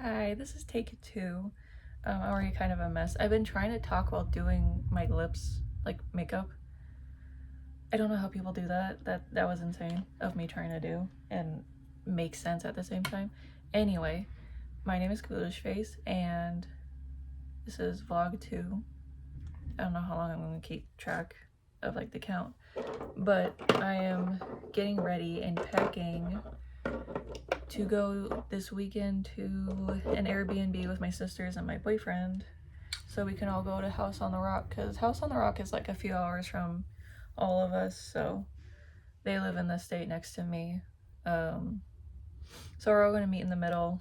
Hi, this is take two. I'm already kind of a mess. I've been trying to talk while doing my lips, like makeup. I don't know how people do that. That was insane of me trying to do and make sense at the same time. Anyway, my name is Ghoulish Face, and this is vlog 2. I don't know how long I'm going to keep track of like the count, but I am getting ready and packing to go this weekend to an Airbnb with my sisters and my boyfriend so we can all go to House on the Rock, because House on the Rock is like a few hours from all of us, so they live in the state next to me. Um, so we're all going to meet in the middle,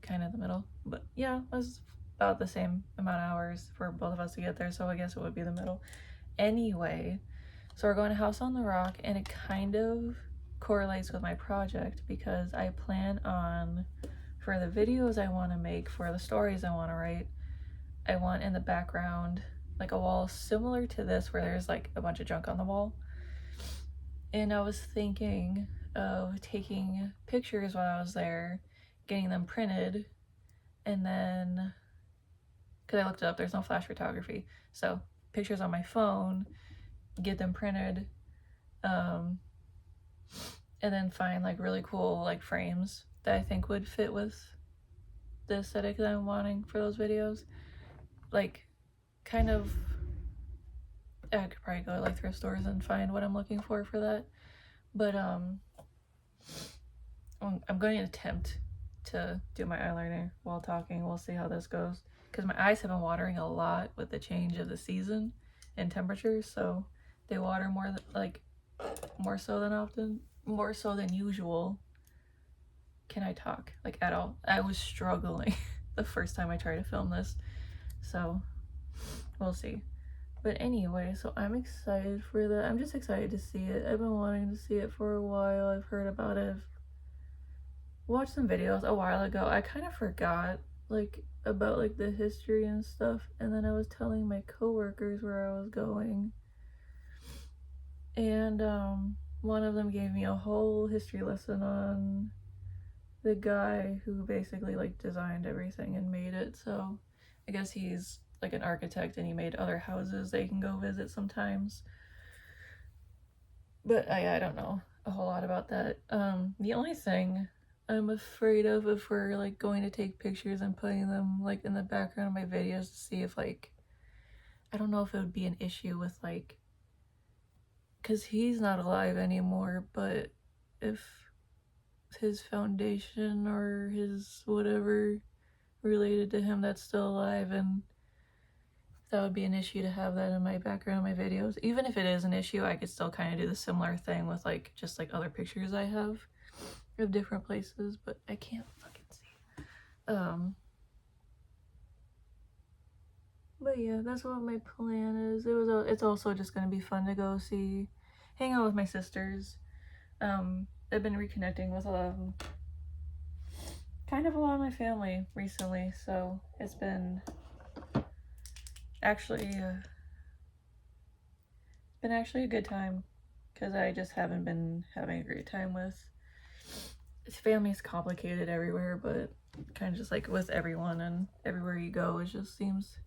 kind of the middle, but yeah, it was about the same amount of hours for both of us to get there, so I guess it would be the middle. Anyway, so we're going to House on the Rock, and it kind of correlates with my project because I plan on, for the videos I want to make, for the stories I want to write, I want in the background like a wall similar to this where there's like a bunch of junk on the wall. And I was thinking of taking pictures while I was there, getting them printed, and then, because I looked it up, there's no flash photography. So pictures on my phone, get them printed, and then find like really cool like frames that I think would fit with the aesthetic that I'm wanting for those videos. Like, kind of, I could probably go to like thrift stores and find what I'm looking for that. But I'm going to attempt to do my eyeliner while talking. We'll see how this goes, because my eyes have been watering a lot with the change of the season and temperature, so they water more more so than often, more so than usual. Can I talk like at all? I was struggling the first time I tried to film this, so we'll see. But anyway, so I'm excited for that. I'm just excited to see it. I've been wanting to see it for a while. I've heard about it. I've watched some videos a while ago. I kind of forgot like about like the history and stuff, and then I was telling my coworkers where I was going, and one of them gave me a whole history lesson on the guy who basically like designed everything and made it. So I guess he's like an architect and he made other houses they can go visit sometimes. But I don't know a whole lot about that. The only thing I'm afraid of if we're like going to take pictures and putting them like in the background of my videos to see if like, I don't know if it would be an issue with like, because he's not alive anymore, but if his foundation or his whatever related to him that's still alive, and that would be an issue to have that in my background of my videos. Even if it is an issue, I could still kind of do the similar thing with like just like other pictures I have of different places, but I can't fucking see. But yeah, that's what my plan is. It's also just gonna be fun to go hang out with my sisters. I've been reconnecting with kind of a lot of my family recently, so it's been actually a good time, because I just haven't been having a great time with family. Is complicated everywhere, but kind of just like with everyone and everywhere you go, it just seems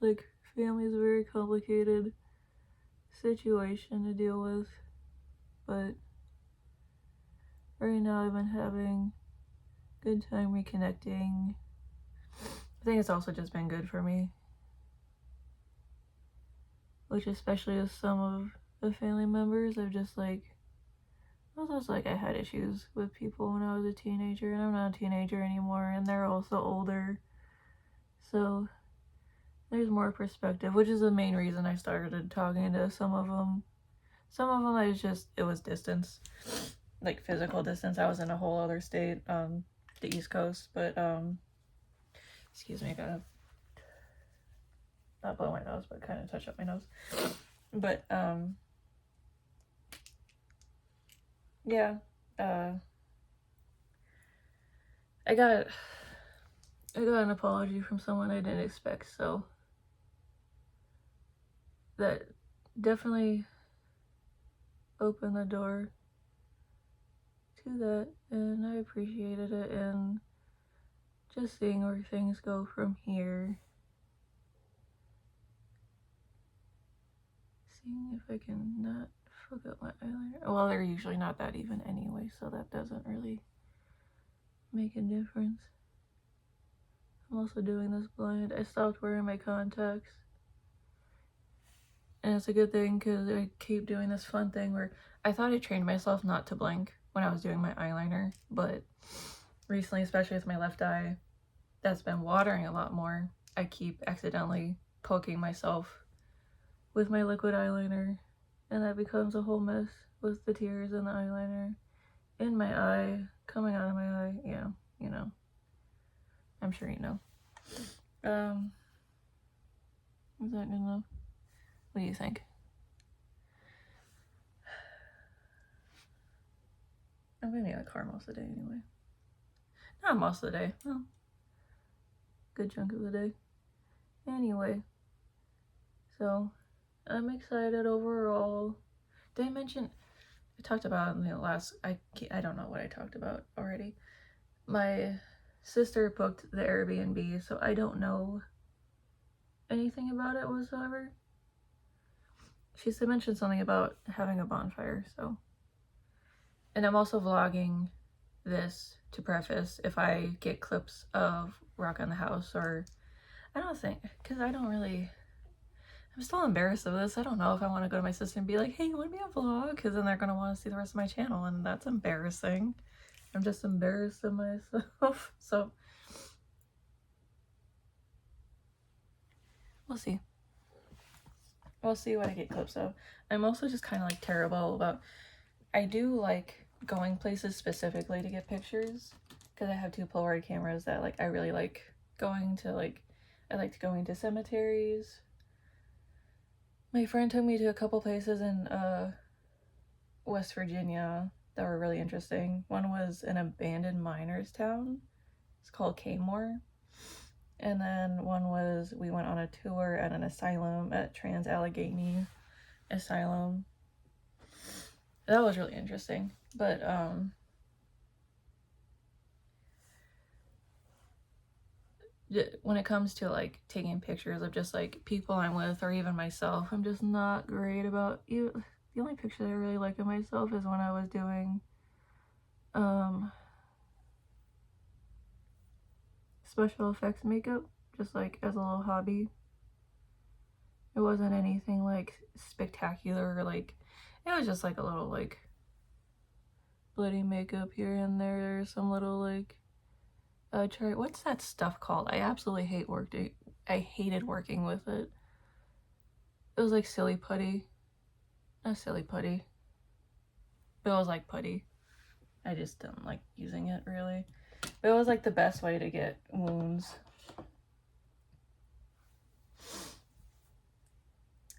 like family is a very complicated situation to deal with. But right now I've been having a good time reconnecting. I think it's also just been good for me, which especially with some of the family members, I've just like, I had issues with people when I was a teenager, and I'm not a teenager anymore, and they're also older, so there's more perspective, which is the main reason I started talking to some of them. Some of them it was distance, like physical distance. I was in a whole other state on the East Coast, but excuse me, I gotta not blow my nose, but kind of touch up my nose. But yeah, I got an apology from someone I didn't expect, so that definitely opened the door to that, and I appreciated it. And just seeing where things go from here. Seeing if I can not fuck up my eyeliner. Well, they're usually not that even anyway, so that doesn't really make a difference. I'm also doing this blind. I stopped wearing my contacts. And it's a good thing because I keep doing this fun thing where I thought I trained myself not to blink when I was doing my eyeliner, but recently, especially with my left eye, that's been watering a lot more. I keep accidentally poking myself with my liquid eyeliner, and that becomes a whole mess with the tears and the eyeliner in my eye, coming out of my eye. Yeah, you know. I'm sure you know. Is that good enough? What do you think? I'm gonna be in the car most of the day anyway. Not most of the day. Well, good chunk of the day. Anyway, so I'm excited overall. Did I mention? I talked about in the last. I don't know what I talked about already. My sister booked the Airbnb, so I don't know anything about it whatsoever. She mentioned something about having a bonfire, so. And I'm also vlogging this to preface if I get clips of Rock on the House, or I don't think, because I don't really, I'm still embarrassed of this. I don't know if I want to go to my sister and be like, hey, you want me to vlog? Because then they're going to want to see the rest of my channel, and that's embarrassing. I'm just embarrassed of myself. So we'll see. We'll see what I get clips of. I'm also just kind of like terrible about, I do like going places specifically to get pictures because I have 2 Polaroid cameras that like I really like going to. Like I liked going to cemeteries. My friend took me to a couple places in West Virginia that were really interesting. One was an abandoned miners town. It's called Kmore. And then one was, we went on a tour at an asylum at Trans-Allegheny Asylum. That was really interesting. But when it comes to like taking pictures of just like people I'm with or even myself, I'm just not great about you. The only picture that I really like of myself is when I was doing special effects makeup, just like as a little hobby. It wasn't anything like spectacular, or like it was just like a little like bloody makeup here and there. There's some little like chart. What's that stuff called? I absolutely hate working. I hated working with it. It was like silly putty. Not silly putty. But it was like putty. I just don't like using it really. But it was like the best way to get wounds.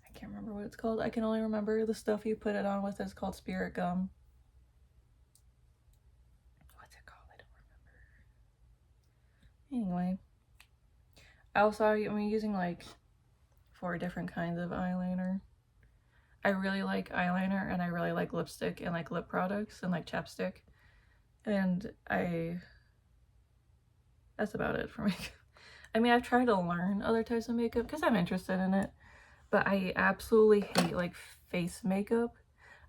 I can't remember what it's called. I can only remember the stuff you put it on with is called spirit gum. What's it called? I don't remember. Anyway. Also, I'm using like 4 different kinds of eyeliner. I really like eyeliner, and I really like lipstick and like lip products and like chapstick. And that's about it for makeup. I mean, I've tried to learn other types of makeup because I'm interested in it, but I absolutely hate like face makeup.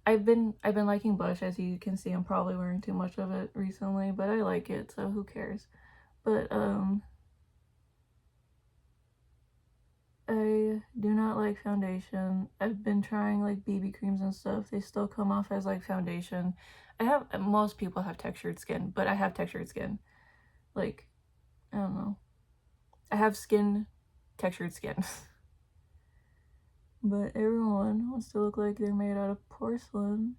I've been liking blush, as you can see. I'm probably wearing too much of it recently, but I like it, so who cares? But I do not like foundation. I've been trying like BB creams and stuff. They still come off as like foundation. Most people have textured skin, but I have textured skin. Like, I don't know. I have textured skin. But everyone wants to look like they're made out of porcelain.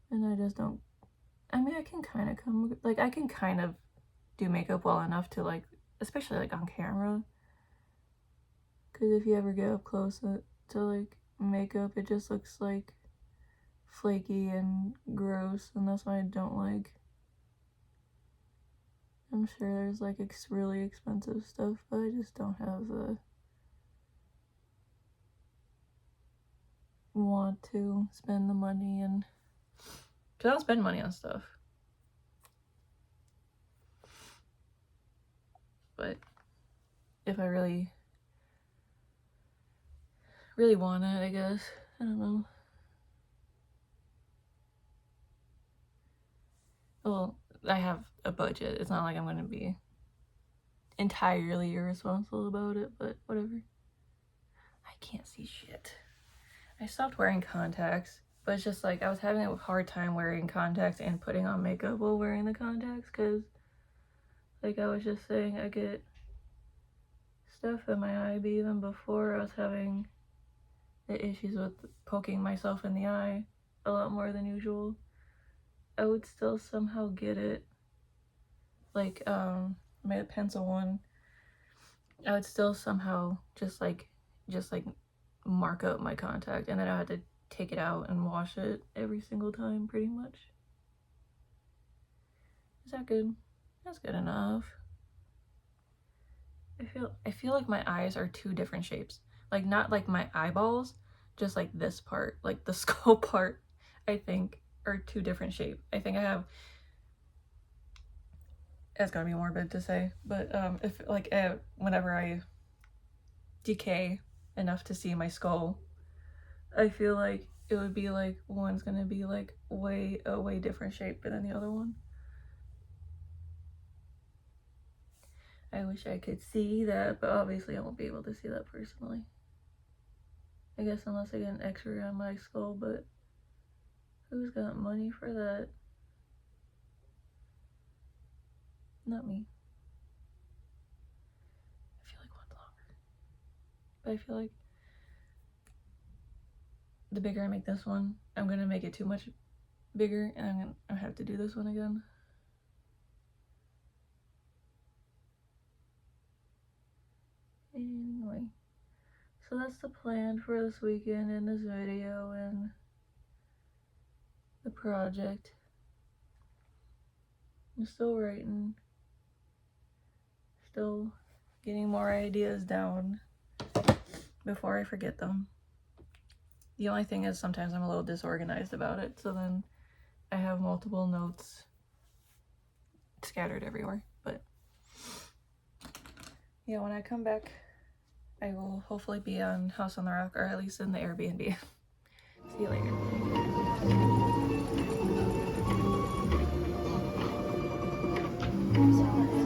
And I just don't. I mean, I can kind of do makeup well enough to like, especially like on camera. Because if you ever get up close to like makeup, it just looks like flaky and gross, and that's what I don't like. I'm sure there's like really expensive stuff, but I just don't have the want to spend the money, and because I don't spend money on stuff. but if I really want it, I guess. I don't know. Well, I have a budget. It's not like I'm gonna be entirely irresponsible about it, but whatever. I can't see shit. I stopped wearing contacts, but it's just like I was having a hard time wearing contacts and putting on makeup while wearing the contacts, because like I was just saying, I get stuff in my eye even before I was having the issues with poking myself in the eye a lot more than usual. I would still somehow get it, like my pencil one, I would still somehow just like mark up my contact, and then I had to take it out and wash it every single time pretty much. Is that good? That's good enough. I feel like my eyes are two different shapes. Like not like my eyeballs, just like this part, like the skull part, I think are two different shape. I think I have, it's gonna be morbid to say, but if like whenever I decay enough to see my skull, I feel like it would be like one's gonna be like a way different shape than the other one. I wish I could see that, but obviously I won't be able to see that personally. I guess unless I get an x-ray on my skull, but who's got money for that? Not me. I feel like one's longer. But I feel like the bigger I make this one, I'm gonna make it too much bigger, and I have to do this one again. Anyway, so that's the plan for this weekend in this video and the project. I'm still writing, still getting more ideas down before I forget them. The only thing is sometimes I'm a little disorganized about it, so then I have multiple notes scattered everywhere. But yeah, when I come back, I will hopefully be on House on the Rock, or at least in the Airbnb. See you later. Sorry.